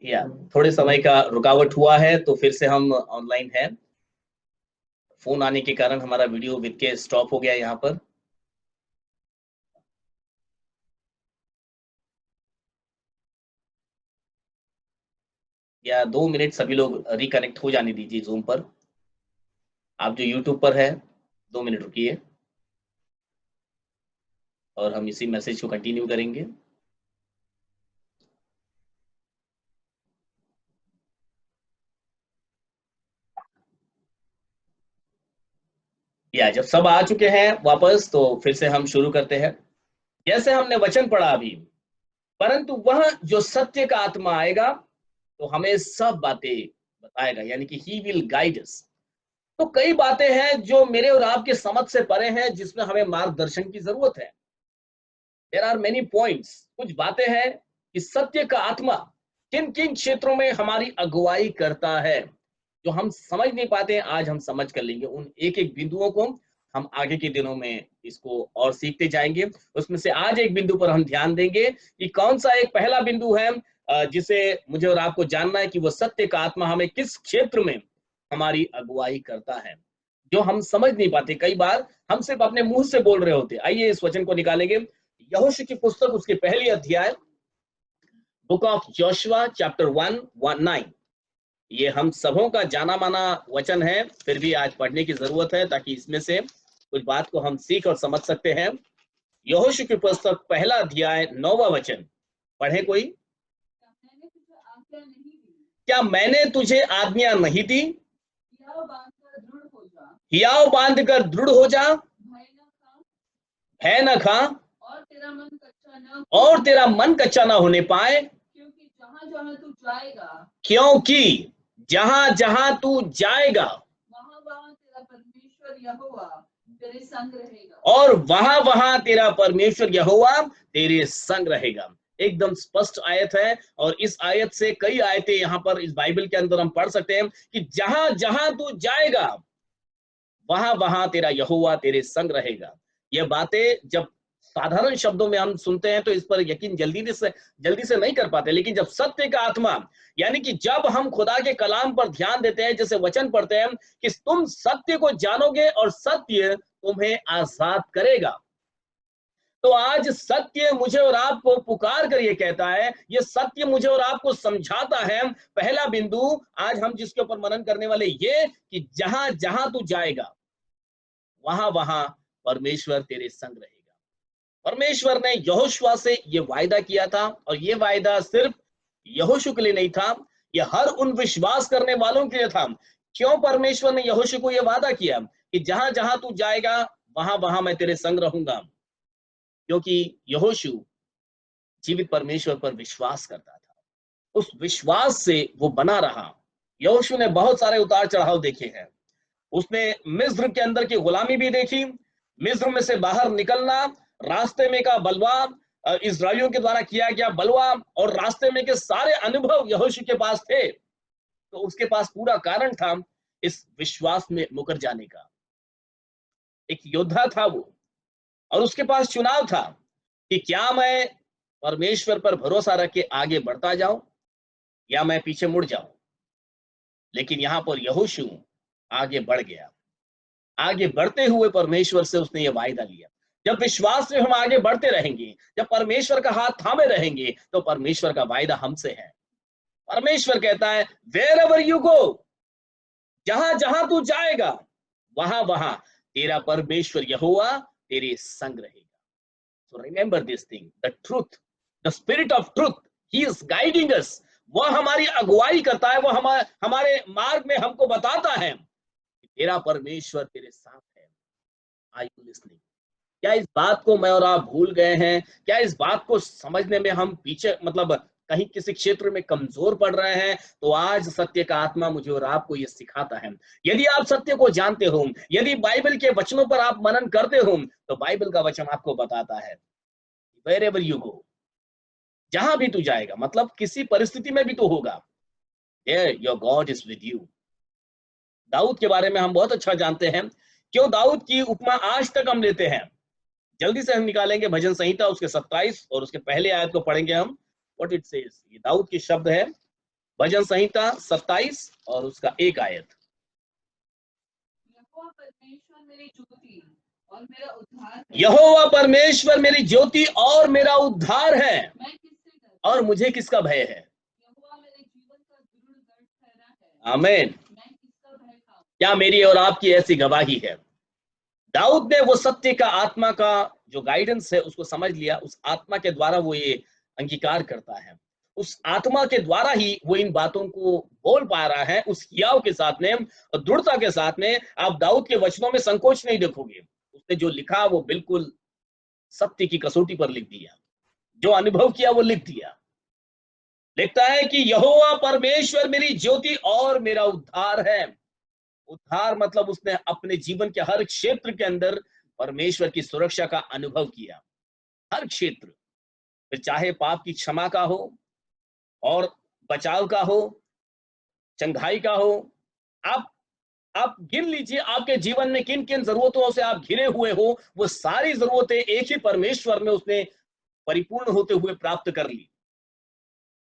या थोड़े समय का रुकावट हुआ है, तो फिर से हम ऑनलाइन हैं। फोन आने के कारण हमारा वीडियो विद के स्टॉप हो गया यहाँ पर। या 2 मिनट सभी लोग रिकनेक्ट हो जाने दीजिए जूम पर। आप जो यूट्यूब पर है 2 मिनट रुकिए और हम इसी मैसेज को कंटिन्यू करेंगे। या जब सब आ चुके हैं वापस, तो फिर से हम शुरू करते हैं। जैसे हमने वचन पढ़ा अभी, परंतु वह जो सत्य का आत्मा आएगा तो हमें सब बातें बताएगा, यानी कि ही विल गाइड अस। तो कई बातें हैं जो मेरे और आपके समझ से परे हैं, जिसमें हमें मार्गदर्शन की जरूरत है। There are many points. कुछ बातें हैं कि सत्य का आत्मा किन किन क्षेत्रों में हमारी अगुवाई करता है, जो हम समझ नहीं पाते हैं। आज हम समझ कर लेंगे उन एक एक बिंदुओं को। हम आगे के दिनों में इसको और सीखते जाएंगे। उसमें से आज एक बिंदु पर हम ध्यान देंगे कि कौन सा एक पहला बिंदु है जिसे मुझे और आपको जानना है कि वो सत्य का आत्मा हमें किस क्षेत्र में हमारी अगुवाई करता है, जो हम समझ नहीं पाते। कई बार हम सिर्फ अपने मुंह से बोल रहे होते। आइए इस वचन को निकालेंगे। यहोशू की पुस्तक उसके पहली अध्याय, बुक ऑफ जोशुआ चैप्टर 1:9। ये हम सबों का जाना माना वचन है, फिर भी आज पढ़ने की जरूरत है ताकि इसमें से कुछ बात को हम सीख और समझ सकते हैं। यहोशू की पुस्तक पहला अध्याय 9वां वचन पढ़े कोई। क्या मैंने तुझे आज्ञा नहीं दी, हियाव बांध कर दृढ़ हो जा, भय न खा और तेरा मन कच्चा ना होने पाए, क्योंकि जहां जहां तू जाएगा और वहां वहां तेरा परमेश्वर यहोवा तेरे संग रहेगा। एकदम स्पष्ट आयत है, और इस आयत से कई आयतें यहाँ पर इस बाइबल के अंदर हम पढ़ सकते हैं कि जहां जहां तू जाएगा वहां वहां तेरा यहोवा तेरे संग रहेगा। ये बातें जब साधारण शब्दों में हम सुनते हैं तो इस पर यकीन जल्दी से नहीं कर पाते, लेकिन जब सत्य का आत्मा, यानी कि जब हम खुदा के कलाम पर ध्यान देते हैं, जैसे वचन पढ़ते हैं कि तुम सत्य को जानोगे और सत्य तुम्हें आजाद करेगा। तो आज सत्य मुझे और आपको पुकार कर ये कहता है, ये सत्य मुझे और आपको समझाता है। पहला बिंदु आज हम जिसके ऊपर मनन करने वाले ये कि जहां जहां तू जाएगा वहां वहां परमेश्वर तेरे संग रहेगा। परमेश्वर ने यहोशुआ से ये वायदा किया था, और ये वायदा सिर्फ यहोशू के लिए नहीं था, ये हर उन विश्वास करने वालों के लिए था। क्यों परमेश्वर ने यहोशू को यह वादा किया कि जहां जहां तू जाएगा वहां वहां मैं तेरे संग रहूंगा? क्योंकि यहोशू जीवित परमेश्वर पर विश्वास करता था। उस विश्वास से वो बना रहा। यहोशू ने बहुत सारे उतार चढ़ाव देखे हैं। उसने मिस्र के अंदर की गुलामी भी देखी, मिस्र में से बाहर निकलना, रास्ते में का बलवा, इजराइलियों के द्वारा किया गया बलवा, और रास्ते में के सारे अनुभव यहोशू के पास थे। तो उसके पास पूरा कारण था इस विश्वास में मुकर जाने का। एक योद्धा था वो, और उसके पास चुनाव था कि क्या मैं परमेश्वर पर भरोसा रख के आगे बढ़ता जाऊं या मैं पीछे मुड़ जाऊं। लेकिन यहां पर यहोशू आगे बढ़ गया। आगे बढ़ते हुए परमेश्वर से उसने ये वायदा लिया, जब विश्वास में हम आगे बढ़ते रहेंगे, जब परमेश्वर का हाथ थामे रहेंगे, तो परमेश्वर का वायदा हमसे है। परमेश्वर कहता है वेयर एवर यू गो, जहां जहां तू जाएगा वहां वहां तेरा परमेश्वर यहोवा तेरे संग रहेगा। So remember this thing, the truth, the spirit of truth, he is guiding us. वह हमारी अगुवाई करता है, वह हमारे मार्ग में हमको बताता है कि तेरा परमेश्वर तेरे साथ है। Are you listening? क्या इस बात को मैं और आप भूल गए हैं? क्या इस बात को समझने में हम पीछे, मतलब कहीं किसी क्षेत्र में कमजोर पड़ रहे हैं? तो आज सत्य का आत्मा मुझे और आपको ये सिखाता है। यदि आप सत्य को जानते हो, यदि बाइबल के वचनों पर आप मनन करते हो, तो बाइबल का वचन आपको बताता है wherever you go, जहां भी तू जाएगा, मतलब किसी परिस्थिति में भी तू होगा, there your God is with you। Dawood के बारे में हम बहुत अच्छा जानते हैं। क्यों दाऊद की उपमा आज तक हम लेते हैं? जल्दी से हम निकालेंगे भजन संहिता उसके 27 और उसके पहले आयत को पढ़ेंगे हम। व्हाट इट सेज, ये दाऊद के शब्द है। भजन संहिता 27 और उसका 1 आयत। यहोवा परमेश्वर मेरी ज्योति और मेरा उद्धार है। यहोवा परमेश्वर मेरी ज्योति और मेरा उद्धार है, मैं किससे डरूं? और मुझे किसका भय है। यहोवा मेरे जीवन का दृढ़ गढ़ ठहरा है। आमीन। मैं किसका भय खाऊं? क्या मेरी और आपकी ऐसी गवाही है? दाऊद ने वो सत्य का आत्मा का जो गाइडेंस है उसको समझ लिया, उस आत्मा के द्वारा वो ये अंगीकार करता है, उस आत्मा के द्वारा ही वो इन बातों को बोल पा रहा है, उस हियाव के साथ में और दृढ़ता के साथ में। आप दाऊद के वचनों में संकोच नहीं देखोगे, उसने जो लिखा वो बिल्कुल सत्य की कसौटी पर लिख दिया, जो अनुभव किया वो लिख दिया। लिखता है कि यहोवा परमेश्वर मेरी ज्योति और मेरा उद्धार है। उद्धार मतलब उसने अपने जीवन के हर क्षेत्र के अंदर परमेश्वर की सुरक्षा का अनुभव किया, हर क्षेत्र, फिर चाहे पाप की क्षमा का हो और बचाव का हो, चंगाई का हो। आप गिन लीजिए आपके जीवन में किन किन जरूरतों से आप घिरे हुए हो, वो सारी जरूरतें एक ही परमेश्वर में उसने परिपूर्ण होते हुए प्राप्त कर ली।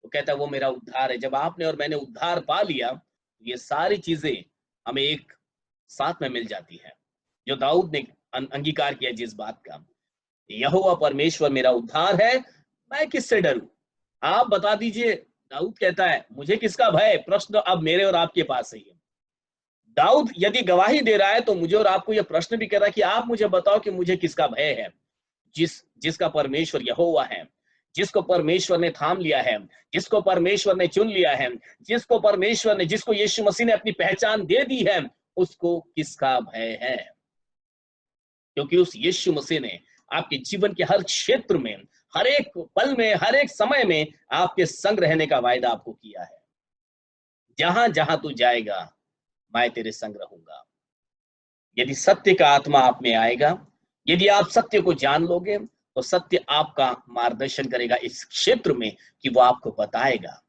वो कहता है वो मेरा उद्धार है। जब आपने और मैंने उद्धार पा लिया, ये सारी चीजें हमें एक साथ में मिल जाती है, जो दाऊद ने अंगीकार किया जिस बात का, यहोवा परमेश्वर मेरा उद्धार है, मैं किससे डरूं। आप बता दीजिए। दाऊद कहता है मुझे किसका भय। प्रश्न अब मेरे और आपके पास है। दाऊद यदि गवाही दे रहा है तो मुझे और आपको यह प्रश्न भी कर रहा है कि आप मुझे बताओ कि मुझे किसका भय है। जिसका परमेश्वर यहोवा है, जिसको परमेश्वर ने थाम लिया है, जिसको परमेश्वर ने चुन लिया है, जिसको यीशु मसीह ने अपनी पहचान दे दी है, उसको किसका भय है। क्योंकि उस यीशु मसीह ने आपके जीवन के हर क्षेत्र में, हर एक पल में, हर एक समय में आपके संग रहने का वायदा आपको किया है। जहां जहां तू जाएगा मैं तेरे संग रहूंगा। यदि सत्य का आत्मा आप में आएगा, यदि आप सत्य को जान लोगे, तो सत्य आपका मार्गदर्शन करेगा इस क्षेत्र में, कि वो आपको बताएगा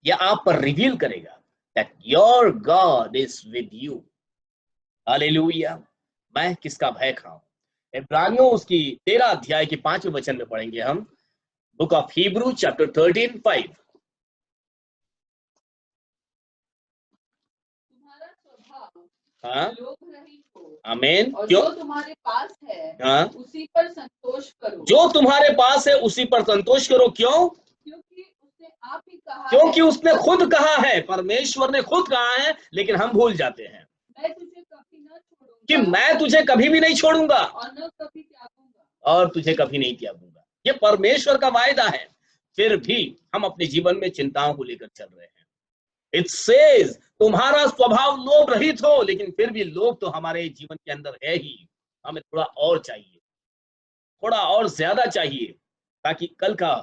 या आप पर रिवील करेगा that your God is with you. Hallelujah. मैं किसका भय खाऊं। इब्रानियों उसकी 13 अध्याय के 5वें वचन में पढ़ेंगे हम। Book of Hebrew chapter 13:5। तुम्हारा स्वभाव हाँ, लोभ रहित हो आमीन। और क्यों? जो तुम्हारे पास है हाँ, उसी पर संतोष करो, जो तुम्हारे पास है उसी पर संतोष करो। क्यों? क्योंकि उसने आप ही कहा क्योंकि है, उसने खुद कहा है, परमेश्वर ने खुद कहा है, लेकिन हम भूल जाते हैं मैं तुझे कभी न कि छोड़ूंगा मैं तुझे कभी भी नहीं छोड़ूंगा और न कभी त्यागूंगा। और तुझे कभी नहीं त्यागूंगा। ये परमेश्वर का वायदा है। फिर भी हम अपने जीवन में चिंताओं को लेकर चल रहे हैं। इट सेज तुम्हारा स्वभाव लोभ रहित हो, लेकिन फिर भी लोभ तो हमारे जीवन के अंदर है ही। हमें थोड़ा और चाहिए, थोड़ा और ज्यादा चाहिए, ताकि कल का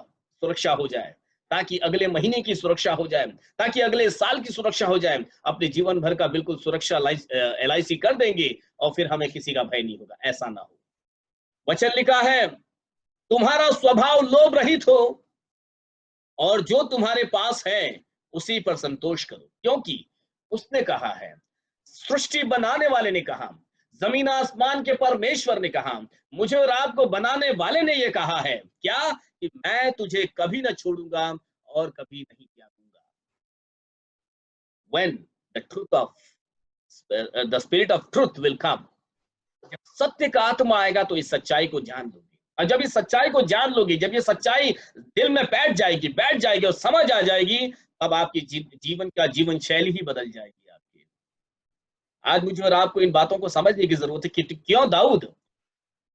सुरक्षा हो जाए, ताकि अगले महीने की सुरक्षा हो जाए, ताकि अगले साल की सुरक्षा हो जाए। अपने जीवन भर का बिल्कुल सुरक्षा LIC कर देंगे और फिर हमें किसी का भय नहीं होगा। ऐसा ना हो। वचन लिखा है तुम्हारा स्वभाव लोभ रहित हो और जो तुम्हारे पास है उसी पर संतोष करो, क्योंकि उसने कहा है, सृष्टि बनाने वाले ने कहा, जमीन आसमान के परमेश्वर ने कहा, मुझे और आपको बनाने वाले ने यह कहा है क्या, कि मैं तुझे कभी ना छोड़ूंगा और कभी नहीं त्यागूंगा। when the spirit of truth will come, जब सत्य का आत्मा आएगा तो इस सच्चाई को जान लोगे। और जब इस सच्चाई को जान लोगे, जब ये सच्चाई दिल में बैठ जाएगी और समझ आ जाएगी, तब आपकी जीवन का जीवन शैली ही बदल जाएगी आपकी। आज मुझे और आपको इन बातों को समझने की जरूरत है कि क्यों दाऊद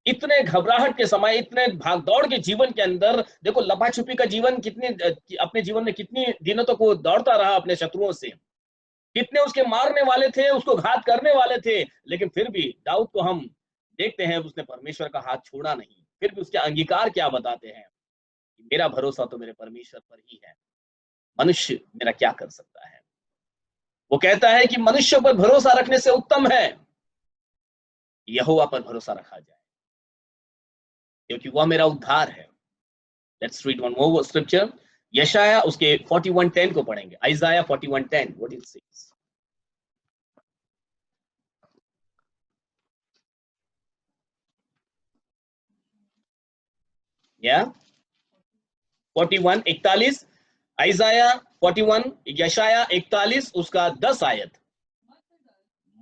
इतने घबराहट के समय, इतने भागदौड़ के जीवन के अंदर, देखो लपा छुपी का जीवन कितने अपने जीवन में कितनी दिनों तक वो दौड़ता रहा अपने शत्रुओं से, कितने उसके मारने वाले थे, उसको घात करने वाले थे, लेकिन फिर भी दाऊद को हम देखते हैं उसने परमेश्वर का हाथ छोड़ा नहीं। फिर भी उसके अंगीकार क्या बताते हैं कि मेरा भरोसा तो मेरे परमेश्वर पर ही है, मनुष्य मेरा क्या कर सकता है। वो कहता है कि मनुष्य पर भरोसा रखने से उत्तम है यहोवा पर भरोसा रखा जाए, क्योंकि वह मेरा उद्धार है। Let's read one more scripture. यशाया उसके 41:10 को पढ़ेंगे। Isaiah 41:10 what it says. या 41:41 आइजाया 41 यशाया 41 उसका 10 आयत। मत डर,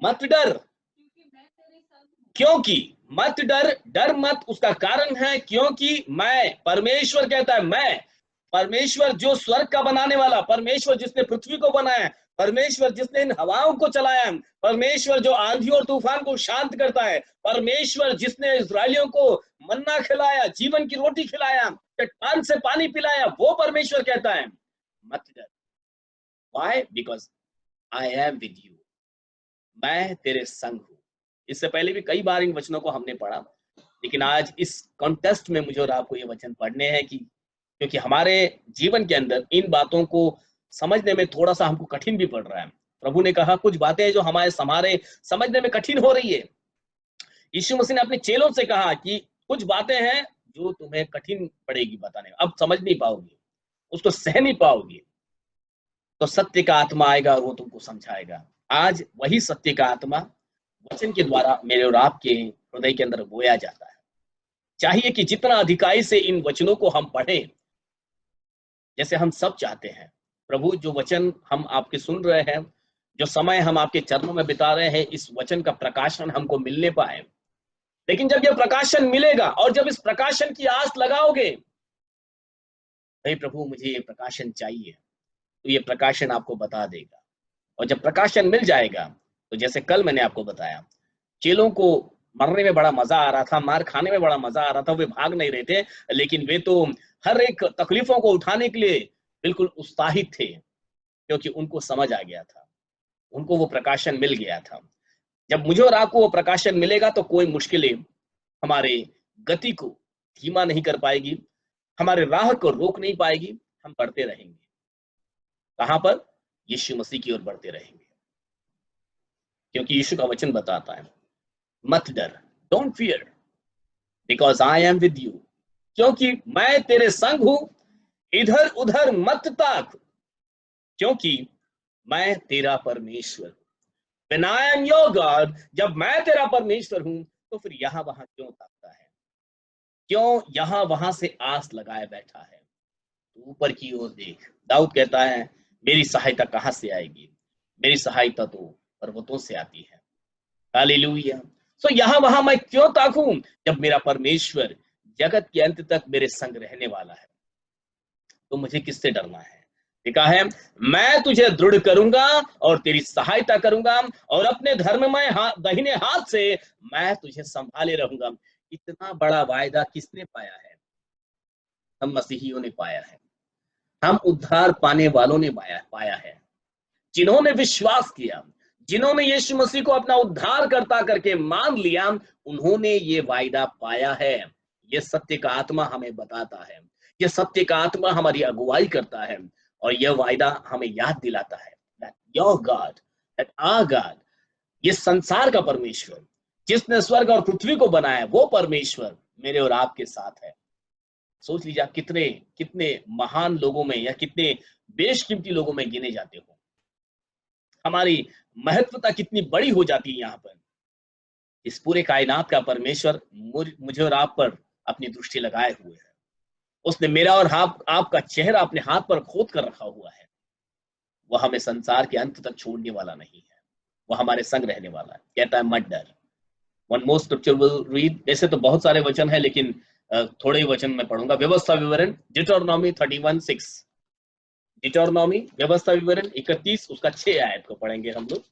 मत डर क्योंकि मैं तेरे संग हूँ। क्योंकि, मत डर, डर मत, उसका कारण है क्योंकि मैं, परमेश्वर कहता है मैं, परमेश्वर जो स्वर्ग का बनाने वाला, परमेश्वर जिसने पृथ्वी को बनाया, परमेश्वर जिसने इन हवाओं को चलाया, परमेश्वर जो आंधी और तूफान को शांत करता है, परमेश्वर जिसने इस्राएलियों को मन्ना खिलाया, जीवन की रोटी खिलाया, चट्टान से पानी पिलाया, वो परमेश्वर कहता है मत डर। Why? Because I am with you, मैं तेरे संग हूं। इससे पहले भी कई बार इन वचनों को हमने पढ़ा, लेकिन आज इस कॉन्टेस्ट में मुझे और आपको ये वचन पढ़ने हैं कि क्योंकि हमारे जीवन के अंदर इन बातों को समझने में थोड़ा सा हमको कठिन भी पड़ रहा है। प्रभु ने कहा कुछ बातें जो हमारे समझने में कठिन हो रही है। यीशु मसीह ने अपने चेलों से कहा कि कुछ बातें हैं जो तुम्हें कठिन पड़ेगी बताने में, अब समझ नहीं पाओगी, उसको सह नहीं पाओगी, तो सत्य का आत्मा आएगा और वो तुमको समझाएगा। आज वही सत्य का आत्मा वचन के द्वारा मेरे और आपके हृदय के अंदर बोया जाता है। चाहिए कि जितना अधिकाई से इन वचनों को हम पढ़ें, जैसे हम सब चाहते हैं। प्रभु, जो वचन हम आपके सुन रहे हैं, जो समय हम आपके चरणों में बिता रहे हैं, इस वचन का प्रकाशन हमको मिलने पाए। लेकिन जब यह प्रकाशन मिलेगा और जब इस प्रकाशन की आस लगाओगे, हे प्रभु मुझे ये प्रकाशन चाहिए, तो ये प्रकाशन आपको बता देगा। और जब प्रकाशन मिल जाएगा, तो जैसे कल मैंने आपको बताया, चेलों को मरने में बड़ा मजा आ रहा था, मार खाने में बड़ा मजा आ रहा था, वे भाग नहीं रहे थे, लेकिन वे तो हर एक तकलीफों को उठाने के लिए बिल्कुल उत्साहित थे, क्योंकि उनको समझ आ गया था, उनको वो प्रकाशन मिल गया था। जब मुझे और आपको वो प्रकाशन मिलेगा, तो कोई मुश्किलें हमारे गति को धीमा नहीं कर पाएगी, हमारे राह को रोक नहीं पाएगी। हम बढ़ते रहेंगे। कहां पर? यीशु मसीह की ओर बढ़ते रहेंगे, क्योंकि यीशु का वचन बताता है मत डर, don't fear, because I am with you, क्योंकि मैं तेरे संग हूं। इधर उधर मत ताक, क्योंकि मैं तेरा परमेश्वर हूं। When I am your God, जब मैं तेरा परमेश्वर हूं, तो फिर यहां वहां क्यों ताकता है? क्यों यहां वहां से आस लगाए बैठा है? तो ऊपर की ओर देख। दाऊद कहता है मेरी सहायता कहां से आएगी? मेरी सहायता तो पर्वतों से आती है। हालेलुया। सो यहां वहां मैं क्यों ताकूं, जब मेरा परमेश्वर जगत के अंत तक मेरे संग रहने वाला है? तो मुझे किससे डरना है? लिखा है मैं तुझे दृढ़ करूंगा और तेरी सहायता करूंगा, और अपने धर्ममय दाहिने हाथ से मैं तुझे संभाले रहूंगा। इतना बड़ा वायदा किसने पाया है? हम मसीहियों ने पाया है। हम उद्धार पाने वालों ने पाया है, जिन्होंने विश्वास किया, जिन्होंने यीशु मसीह को अपना उद्धार करता करके मान लिया, उन्होंने ये वायदा पाया है। ये सत्य का आत्मा हमें बताता है, ये सत्य का आत्मा हमारी अगुवाई करता है, और यह वायदा हमें याद दिलाता है that your God, that our God, ये संसार का परमेश्वर, जिसने स्वर्ग और पृथ्वी को बनाया, वो परमेश्वर मेरे और आपके साथ है। सोच लीजिए आप कितने कितने महान लोगों में या कितने बेशकीमती लोगों में गिने जाते हो। हमारी महत्वता कितनी बड़ी हो जाती है यहाँ पर। इस पूरे कायनात का परमेश्वर मुझे और आप पर अपनी दृष्टि लगाए हुए है। उसने मेरा और आपका चेहरा अपने हाथ पर खोद कर रखा हुआ है। वह हमें संसार के अंत तक छोड़ने वाला नहीं है, वह हमारे संग रहने वाला है। कहता है मत डर। One more scripture will read. ऐसे तो बहुत सारे वचन है, लेकिन थोड़े ही वचन मैं पढ़ूंगा। व्यवस्था विवरण डिटरोनॉमी 31:6। डिटरोनॉमी व्यवस्था विवरण 31 उसका 6 आयत को पढ़ेंगे हम लोग।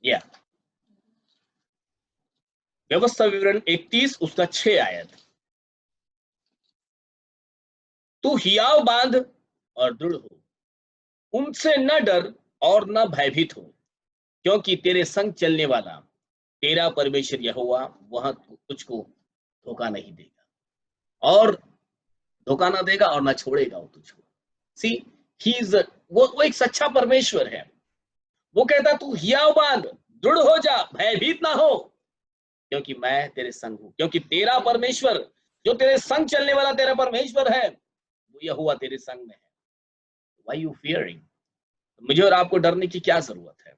या व्यवस्था विवरण 31 उसका 6 आयत। तू हियाव बांध और दृढ़ हो, उनसे न डर और न भयभीत हो, क्योंकि तेरे संग चलने वाला तेरा परमेश्वर यहोवा वह तुझको धोखा नहीं देगा, और धोखा ना देगा और ना छोड़ेगा वो तुझको। सी ही इज वो एक सच्चा परमेश्वर है। वो कहता तू हियाव बांध, दृढ़ हो जा, भयभीत ना हो, क्योंकि मैं तेरे संग हूं। क्योंकि तेरा परमेश्वर, जो तेरे संग चलने वाला तेरा परमेश्वर है, वो यहोवा तेरे संग में है। Why you fearing? मुझे और आपको डरने की क्या जरूरत है?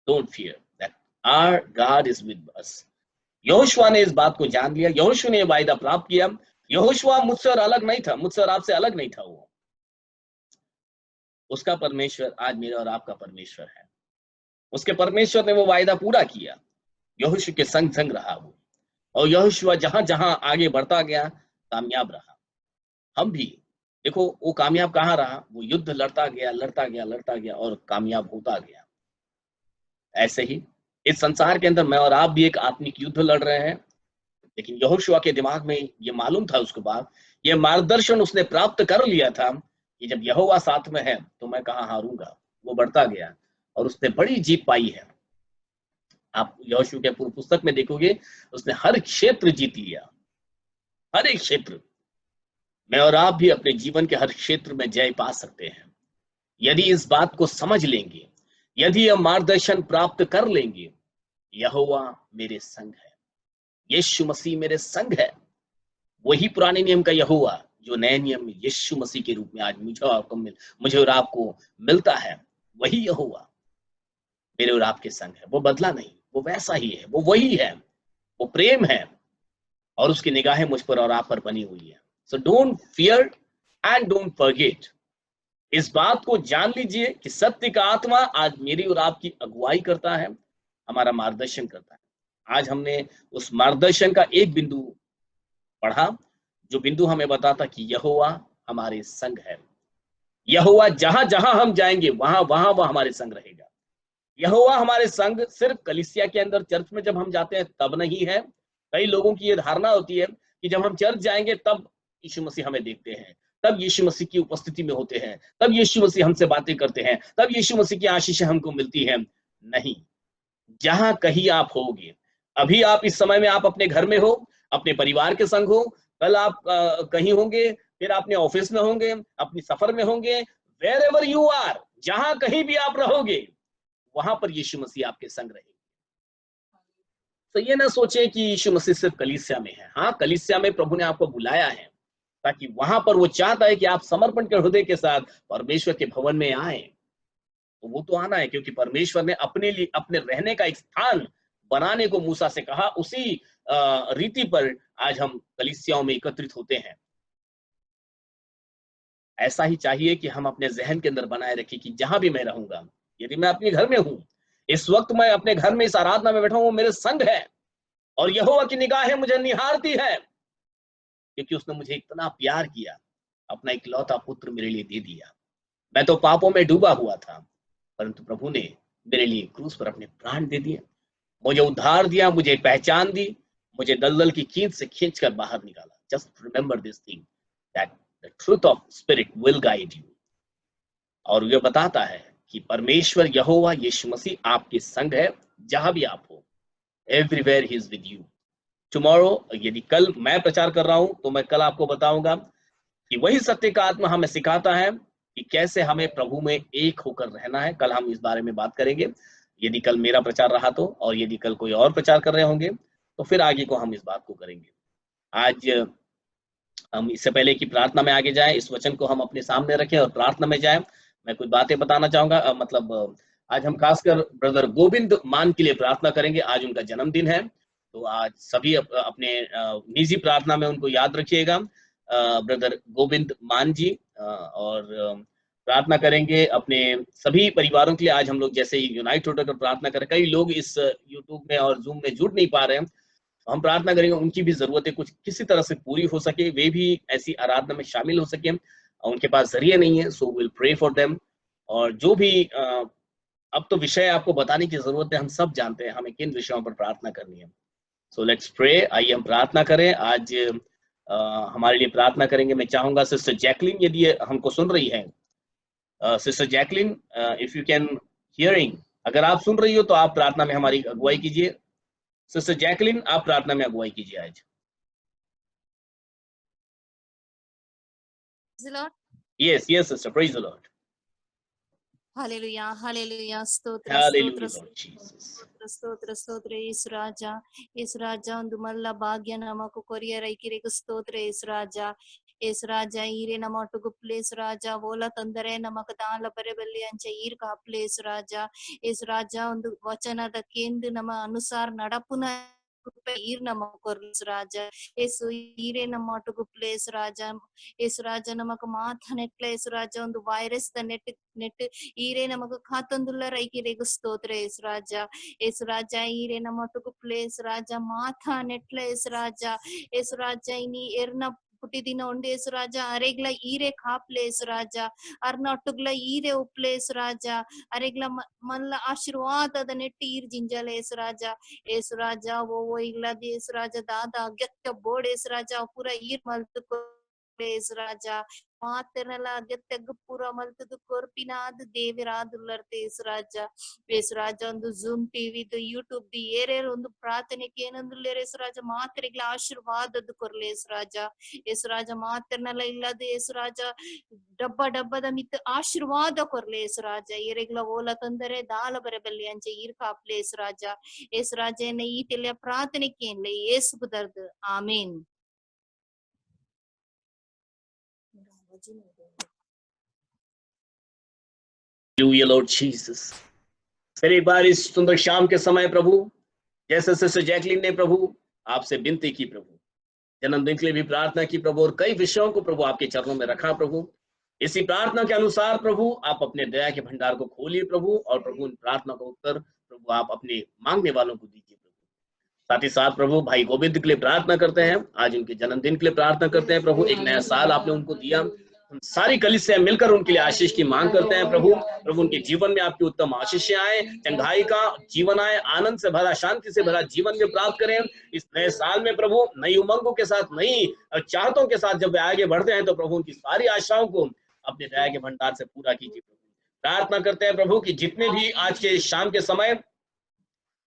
Don't fear, that our God is with us. यहोशुआ ने इस बात को जान लिया, यहोशुआ ने ये वायदा प्राप्त किया। यहोशुआ मुझसे और अलग नहीं था, मुझसे और आपसे अलग नहीं था वो। उसका परमेश्वर आज मेरे और आपका परमेश्वर है। उसके परमेश्वर ने वो वायदा पूरा किया। यहोशू के संग संग रहा वो, और यहोशुआ जहां जहां आगे बढ़ता गया कामयाब रहा। हम भी देखो, वो कामयाब कहाँ रहा, वो युद्ध लड़ता गया, लड़ता गया, लड़ता गया और कामयाब होता गया। ऐसे ही इस संसार के अंदर मैं और आप भी एक आत्मिक युद्ध लड़ रहे हैं। लेकिन यहोशुआ के दिमाग में ये मालूम था, उसके बाद ये मार्गदर्शन उसने प्राप्त कर लिया था कि जब यहोवा साथ में है तो मैं कहाँ हारूंगा। वो बढ़ता गया और उसने बड़ी जीत पाई है। आप यहोशू के पूर्व पुस्तक में देखोगे, उसने हर क्षेत्र जीत लिया, हर एक क्षेत्र। मैं और आप भी अपने जीवन के हर क्षेत्र में जय पा सकते हैं यदि इस बात को समझ लेंगे, यदि हम मार्गदर्शन प्राप्त कर लेंगे। यहोवा मेरे संग है, यीशु मसीह मेरे संग है। वही पुराने नियम का यहोवा जो नए नियम में यीशु मसीह के रूप में आज मुझे और आपको मिलता है, वही यहोवा मेरे और आपके संग है। वो बदला नहीं, वो वैसा ही है, वो वही है, वो प्रेम है और उसकी निगाहें मुझ पर और आप पर बनी हुई है। So don't fear and don't forget. इस बात को जान लीजिए कि सत्य का आत्मा आज मेरी और आपकी अगुवाई करता है, हमारा मार्गदर्शन करता है। आज हमने उस मार्गदर्शन का एक बिंदु पढ़ा, जो बिंदु हमें बताता कि यहोवा हमारे संग है। यहोवा जहां जहां हम जाएंगे वहां वहां वह हमारे संग रहेगा। यहोवा हमारे संग सिर्फ कलीसिया के अंदर चर्च में जब हम जाते हैं तब नहीं है। कई लोगों की ये धारणा होती है कि जब हम चर्च जाएंगे तब यीशु मसीह हमें देखते हैं, तब यीशु मसीह की उपस्थिति में होते हैं, तब यीशु मसीह हमसे बातें करते हैं, तब यीशु मसीह की आशीषें हमको मिलती हैं। नहीं, जहां कहीं आप होगे, अभी आप इस समय में आप अपने घर में हो, अपने परिवार के संग हो, कल आप कहीं होंगे, फिर अपने ऑफिस में होंगे, अपनी सफर में होंगे। वेर एवर यू आर, जहां कहीं भी आप रहोगे वहां पर यीशु मसीह आपके संग रहेंगे। तो ये ना सोचे कि यीशु मसीह सिर्फ कलीसिया में है। हाँ, कलीसिया में प्रभु ने आपको बुलाया है ताकि वहां पर वो चाहता है कि आप समर्पण के हृदय के साथ परमेश्वर के भवन में आए। तो वो तो आना है, क्योंकि परमेश्वर ने अपने लिए अपने रहने का एक स्थान बनाने को मूसा से कहा। उसी रीति पर आज हम कलीसियाओं में एकत्रित होते हैं। ऐसा ही चाहिए कि हम अपने जहन के अंदर बनाए रखें कि जहां भी मैं रहूंगा, यदि मैं अपने घर में हूं, इस वक्त मैं अपने घर में इस आराधना में बैठा हूं, वो मेरे संग है और यहोवा की निगाहें मुझे निहारती है, क्योंकि उसने मुझे इतना प्यार किया, अपना इकलौता पुत्र मेरे लिए दे दिया। मैं तो पापों में डूबा हुआ था, परंतु प्रभु ने मेरे लिए क्रूस पर अपने प्राण दे दिए, मुझे उद्धार दिया, मुझे पहचान दी, मुझे दलदल की खींच से खींच कर बाहर निकाला। Just remember this thing, that the truth of spirit will guide you. और ये बताता है कि परमेश्वर यहोवा यीशु मसीह आपके संग है जहां भी आप हो। Everywhere he is with you. Tomorrow, यदि कल मैं प्रचार कर रहा हूं तो मैं कल आपको बताऊंगा कि वही सत्य का आत्मा हमें सिखाता है कि कैसे हमें प्रभु में एक होकर रहना है। कल हम इस बारे में बात करेंगे, यदि कल मेरा प्रचार रहा तो, और यदि कल कोई और प्रचार कर रहे होंगे तो फिर आगे को हम इस बात को करेंगे। आज हम इससे पहले कि प्रार्थना में आगे जाए, इस वचन को हम अपने सामने रखें और प्रार्थना में जाए, मैं कुछ बातें बताना चाहूंगा। आज हम खासकर ब्रदर गोविंद मान के लिए प्रार्थना करेंगे। आज उनका जन्मदिन है, तो आज सभी अपने निजी प्रार्थना में उनको याद रखिएगा, ब्रदर गोविंद मान जी। और प्रार्थना करेंगे अपने सभी परिवारों के लिए। आज हम लोग जैसे ही यूनाइट होकर प्रार्थना करें, कई लोग इस यूट्यूब में और जूम में जुड़ नहीं पा रहे हैं, हम प्रार्थना करेंगे उनकी भी जरूरतें कुछ किसी तरह से पूरी हो सके, वे भी ऐसी आराधना में शामिल हो सके। उनके पास जरिए नहीं है, so will pray for them. और जो भी अब तो विषय आपको बताने की जरूरत है, हम सब जानते हैं हमें किन विषयों पर प्रार्थना करनी है। So let's pray. आइए हम प्रार्थना करें। आज हमारे लिए प्रार्थना करेंगे। मैं चाहूंगा सिस्टर जैकलिन, यदि ये हमको सुन रही है, sister Jacqueline, if you can hearing, अगर आप सुन रही हो तो आप प्रार्थना में हमारी अगुवाई कीजिए। सिस्टर जैकलिन, आप प्रार्थना में अगुवाई कीजिए आज। Praise the Lord. Yes, sister. Praise the Lord. Hallelujah, hallelujah. ಸ್ತೋತ್ರ ಸ್ತೋತ್ರ Hallelujah, Lord Jesus. ಸ್ತೋತ್ರ ಸ್ತೋತ್ರ ಸ್ತೋತ್ರ ಯೇಸು ರಾಜ ಒಂದು ಮಲ್ಲ ಭಾಗ್ಯ ನಮకు ಕೊರಿಯ ರೈಕಿರಿಗೂ ಸ್ತೋತ್ರ ಯೇಸು ರಾಜ ಈರೆ ನಮ್ಮ ಒಟ್ಟುಗು ಪ್ಲೇಸ್ ರಾಜ ಓಲ ತೊಂದರೆ ನಮಕ ದಾಲ ಬರೆ ಬಲ್ಲಿ ಅಂಚ ಈರ್ ಕಾಪ್ಲೇಸ್ ರಾಜ ಯೇಸು ರಾಜ ಒಂದು ವಚನದ ಕೇಂದ್ರ ನಮ್ಮ ಅನುಸಾರ ನಡಪುನ Ir namakorlis raja esu ire namatugu place raja es raja namak matha netles raja ಒಂದು virus the net ire namak khatandulla raiki regu stotra es raja ire namatugu place raja matha netles raja es raja ini erna పుట్టిదిన ఉండేసు రాజా అరేగ్ల ఈరే కాప్లేసు రాజా అర్నాటుగ్ల ఈరే ఉప్లేసు రాజా అరేగ్ల మల్ల ఆశీర్వాదದ ನೆಟ್ಟಿ ಈರ್ ಜಿಂಜಲೇಸು ರಾಜಾ ಓ ಇಗ್ಲ ದೇಸು ರಾಜಾ ದಾದಾ ಅಗತ್ಯ ಬೋಡೇಸು ರಾಜಾ ಪೂರ ಈರ್ ಮಲ್ತು ಏಸು ರಾಜಾ ಮಾತೆನಲ ಅಗತ್ಯ ಪೂರ ಮಲ್ತದು ಕೊರ್ಪಿನಾದ ದೇವಿರಾದುಲ್ಲರ್ತೆ ಏಸು ರಾಜಾ ಒಂದು ಜೂಮ್ ಟಿವಿದು ಯೂಟ್ಯೂಬ್ ದಿ ಏರೇರ್ ಒಂದು ಪ್ರಾರ್ಥನೆಗೆ ಏನಂದುಲ್ಲೇರು ಏಸು ರಾಜಾ ಮಾತೆರೆಗ್ಲ ಆಶೀರ್ವಾದದ್ದು ಕೊರ್ಲೆ ಏಸು ರಾಜಾ ಮಾತೆನಲ ಇಲ್ಲದೆ ಏಸು ರಾಜಾ ಡಬ್ಬದ ಮಿತ್ ಆಶೀರ್ವಾದ ಕೊರ್ಲೆ ಏಸು ರಾಜಾ ಏರೆಗ್ಲ ಓಲ ತೊಂದರೆ ದಾಲ ಬರಬಲ್ಲಿ ಅಂಚೆ ಈರ್ ಕಾಪ್ಲೆ ಏಸು ರಾಜಾ ಎನ್ನ ಈ ತೆಲಿಯ ಪ್ರಾರ್ಥನೆಗೆ ಏನ್ಲೆ ಏಸು ಕುದರ್ದು ಆಮೇನ್. Hallelujah, Lord Jesus. फिर एक बार इस सुंदर शाम के समय प्रभु जैसे सिस्टर जैकलिन ने प्रभु आपसे विनती की प्रभु, जन्मदिन के लिए भी प्रार्थना की प्रभु और कई विषयों को प्रभु आपके चरणों में रखा प्रभु। इसी प्रार्थना के अनुसार प्रभु आप अपने दया के भंडार को खोलिए प्रभु और प्रभु उन प्रार्थना का उत्तर प्रभु आप अपने मांगने वालों को दीजिए प्रभु। साथ ही साथ प्रभु भाई गोविंद के लिए प्रार्थना करते हैं, आज उनके जन्मदिन के लिए प्रार्थना करते हैं प्रभु। एक नया साल आपने उनको दिया, हम सारी कलीसिया मिलकर उनके लिए आशीष की मांग करते हैं प्रभु। प्रभु उनके जीवन में आपकी उत्तम आशीष आए, चंगाई का जीवन आए, आनंद से भरा शांति से भरा जीवन में प्राप्त करें। इस नए साल में प्रभु नई उमंगों के साथ नई चाहतों के साथ जब वे आगे बढ़ते हैं तो प्रभु उनकी सारी आशाओं को अपने दया के भंडार से पूरा कीजिए प्रभु। प्रार्थना करते हैं प्रभु कि जितने भी आज के शाम के समय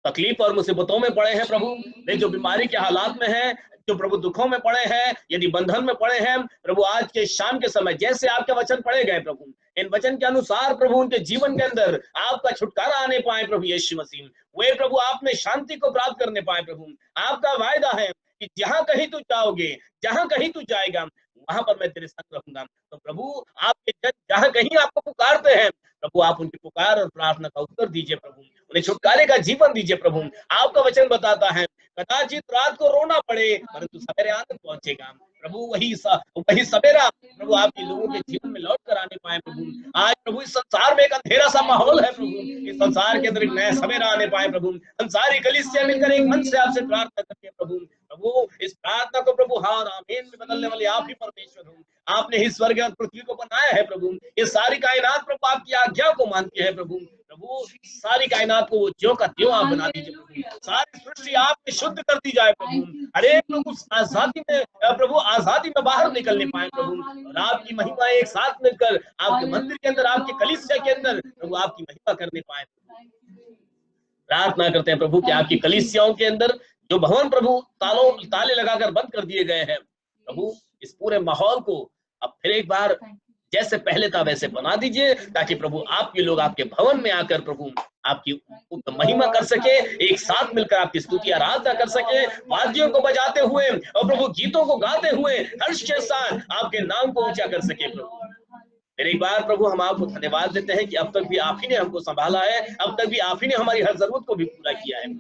तकलीफ और मुसीबतों में पड़े हैं प्रभु, वे जो बीमारी के हालात में हैं, जो प्रभु दुखों में पड़े हैं, यदि बंधन में पड़े हैं प्रभु, आज के शाम के समय जैसे आपके वचन पढ़े गए प्रभु, इन वचन के अनुसार प्रभु उनके जीवन के अंदर आपका छुटकारा आने पाए प्रभु यीशु मसीह। वे प्रभु आप में शांति को प्राप्त करने पाए प्रभु। आपका वायदा है कि जहां कहीं तू जाओगे, जहां कहीं तू जाएगा, वहां पर मैं तेरे संग रहूंगा। तो प्रभु आपके जन जहां कहीं आपको पुकारते हैं प्रभु, आप उनकी पुकार और प्रार्थना का उत्तर दीजिए प्रभु, उन्हें छुटकारे का जीवन दीजिए प्रभु। आपका वचन बताता है कदाचित रात को रोना पड़े परंतु सवेरे आनंद पहुंचेगा प्रभु। वही सवेरा प्रभु आपके लोगों के जीवन में लौट कर आने पाए प्रभु। आज प्रभु इस संसार में एक अंधेरा सा माहौल है प्रभु, इस संसार के अंदर एक नया सवेरा आने पाए प्रभु। हम सारी कलीसिया मिलकर एक मन से आपसे प्रार्थना करते हैं प्रभु। प्रभु इस प्रार्थना को प्रभु हाँ आमीन में बदलने वाले आप ही परमेश्वर हो। आपने ही स्वर्ग और पृथ्वी को बनाया है प्रभु। ये सारी कायनात प्रभु आपकी आज्ञा को मानती है प्रभु। प्रभु सारी कायनात को वो ज्यों का त्यों आप बना दीजिए प्रभु। सारी सृष्टि आपने शुद्ध कर दी जाए प्रभु। हरेक लोग उस आजादी में प्रभु आजादी में बाहर निकलने पाए प्रभु, और आपकी महिमा एक साथ मिलकर आपके मंदिर के अंदर, आपके कलीसिया के अंदर प्रभु आपकी महिमा करने पाए। प्रार्थना करते हैं प्रभु कि आपकी कलीसियाओं के अंदर जो भवन प्रभु ताले लगाकर बंद कर दिए गए हैं प्रभु, इस पूरे माहौल को अब फिर एक बार जैसे पहले था वैसे बना दीजिए, ताकि प्रभु आपके लोग आपके भवन में आकर प्रभु आपकी उत्तम महिमा कर सके, एक साथ मिलकर आपकी स्तुति आराधना कर सके, वाद्यों को बजाते हुए और प्रभु गीतों को गाते हुए हर्ष के साथ आपके नाम को ऊंचा कर सके प्रभु। फिर एक बार प्रभु हम आपको धन्यवाद देते हैं कि अब तक भी आप ही ने हमको संभाला है, अब तक भी आप ही ने हमारी हर जरूरत को भी पूरा किया है।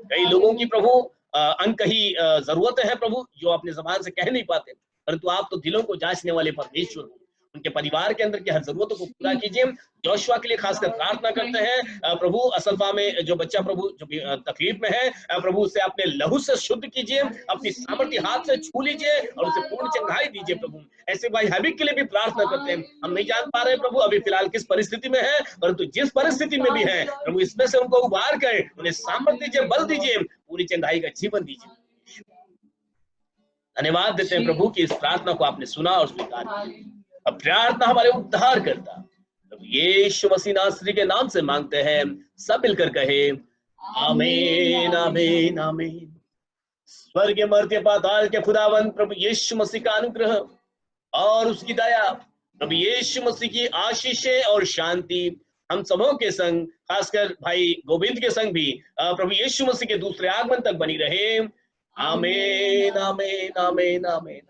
कई लोगों की प्रभु अनकही जरूरतें हैं प्रभु जो अपने जबान से कह नहीं पाते, परंतु आप तो दिलों को जांचने वाले परमेश्वर हो। उनके परिवार के अंदर की हर जरूरतों को पूरा कीजिए। जोशुआ के लिए खासकर प्रार्थना करते हैं प्रभु, असलफा में जो बच्चा प्रभु जो तकलीफ में है प्रभु, उसे अपने लहू से शुद्ध कीजिए, अपनी सामर्थ्य हाथ से छू लीजिए और उसे पूर्ण चंगाई दीजिए प्रभु। ऐसे भाई हबीब के लिए भी प्रार्थना करते हैं। हम नहीं जान पा रहे प्रभु अभी फिलहाल किस परिस्थिति में है, परंतु जिस परिस्थिति में भी है प्रभु इसमें से उनको उबार कर उन्हें सामर्थ्य दीजिए, बल दीजिए, पूरी चंगाई का जीवन दीजिए। धन्यवाद देते हैं प्रभु कि इस प्रार्थना को आपने सुना और स्वीकार किया। अब प्रार्थना हमारे उद्धार करता प्रभु यीशु मसीह नासरी के नाम से मांगते हैं, सब मिलकर कहे आमीन आमीन आमीन। स्वर्ग मर्त्य पाताल के खुदावंत प्रभु यीशु मसीह का अनुग्रह और उसकी दया, प्रभु यीशु मसीह की आशीषें और शांति हम सबों के संग, खासकर भाई गोविंद के संग भी प्रभु यीशु मसीह के दूसरे आगमन तक बनी रहे। आमीन आमीन आमीन आमीन।